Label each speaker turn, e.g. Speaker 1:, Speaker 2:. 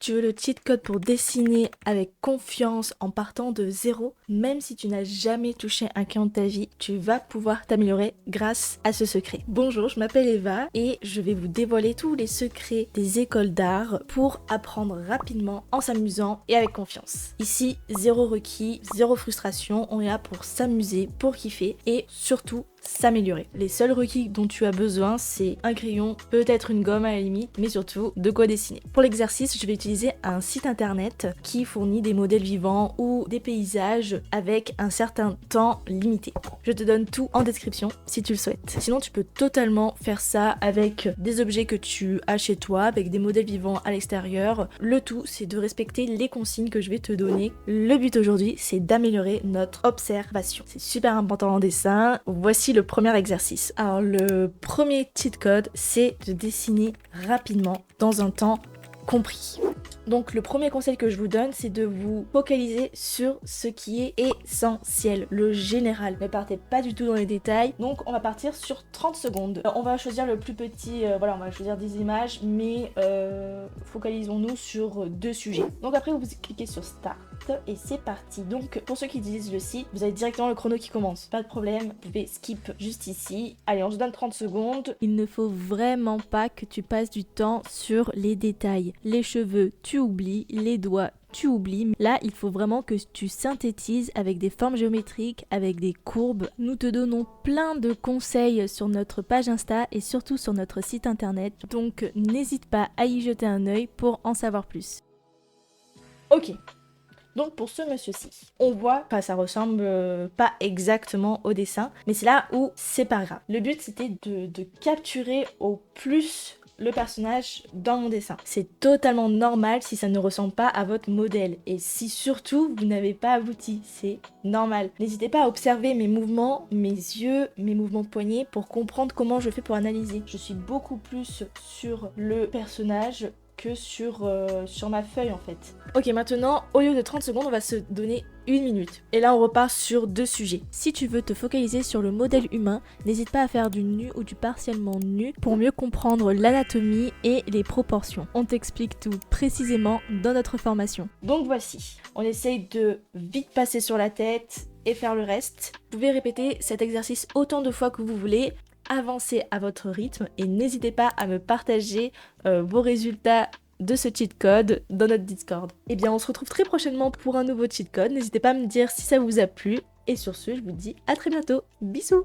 Speaker 1: Tu veux le cheat code pour dessiner avec confiance en partant de zéro? Même si tu n'as jamais touché un crayon de ta vie, tu vas pouvoir t'améliorer grâce à ce secret. Bonjour, je m'appelle Eva et je vais vous dévoiler tous les secrets des écoles d'art pour apprendre rapidement en s'amusant et avec confiance. Ici, zéro requis, zéro frustration, on est là pour s'amuser, pour kiffer et surtout s'améliorer. Les seuls requis dont tu as besoin, c'est un crayon, peut-être une gomme à la limite, mais surtout de quoi dessiner. Pour l'exercice, je vais utiliser un site internet qui fournit des modèles vivants ou des paysages avec un certain temps limité. Je te donne tout en description si tu le souhaites. Sinon, tu peux totalement faire ça avec des objets que tu as chez toi, avec des modèles vivants à l'extérieur. Le tout, c'est de respecter les consignes que je vais te donner. Le but aujourd'hui, c'est d'améliorer notre observation. C'est super important en dessin. Voici le premier exercice. Alors le premier cheat code, c'est de dessiner rapidement dans un temps compris. Donc le premier conseil que je vous donne, c'est de vous focaliser sur ce qui est essentiel, le général. Ne partez pas du tout dans les détails. Donc on va partir sur 30 secondes. On va choisir le plus petit, voilà, on va choisir des images, mais focalisons-nous sur deux sujets. Donc après vous cliquez sur Start et c'est parti. Donc pour ceux qui utilisent le site, vous avez directement le chrono qui commence. Pas de problème, vous pouvez skip juste ici. Allez, on se donne 30 secondes. Il ne faut vraiment pas que tu passes du temps sur les détails. Les cheveux, tu oublies, les doigts, tu oublies. Là, il faut vraiment que tu synthétises avec des formes géométriques, avec des courbes. Nous te donnons plein de conseils sur notre page Insta et surtout sur notre site internet. Donc, n'hésite pas à y jeter un œil pour en savoir plus. Ok. Donc pour ce monsieur-ci, on voit, ça ressemble pas exactement au dessin, mais c'est là où c'est pas grave. Le but c'était de capturer au plus le personnage dans mon dessin. C'est totalement normal si ça ne ressemble pas à votre modèle et si surtout vous n'avez pas abouti, c'est normal. N'hésitez pas à observer mes mouvements, mes yeux, mes mouvements de poignet pour comprendre comment je fais pour analyser. Je suis beaucoup plus sur le personnage que sur ma feuille en fait. Ok, maintenant, au lieu de 30 secondes, on va se donner 1 minute. Et là, on repart sur deux sujets. Si tu veux te focaliser sur le modèle humain, n'hésite pas à faire du nu ou du partiellement nu pour mieux comprendre l'anatomie et les proportions. On t'explique tout précisément dans notre formation. Donc voici, on essaye de vite passer sur la tête et faire le reste. Vous pouvez répéter cet exercice autant de fois que vous voulez. Avancez à votre rythme et n'hésitez pas à me partager vos résultats de ce cheat code dans notre Discord. Et bien on se retrouve très prochainement pour un nouveau cheat code, n'hésitez pas à me dire si ça vous a plu et sur ce je vous dis à très bientôt, bisous.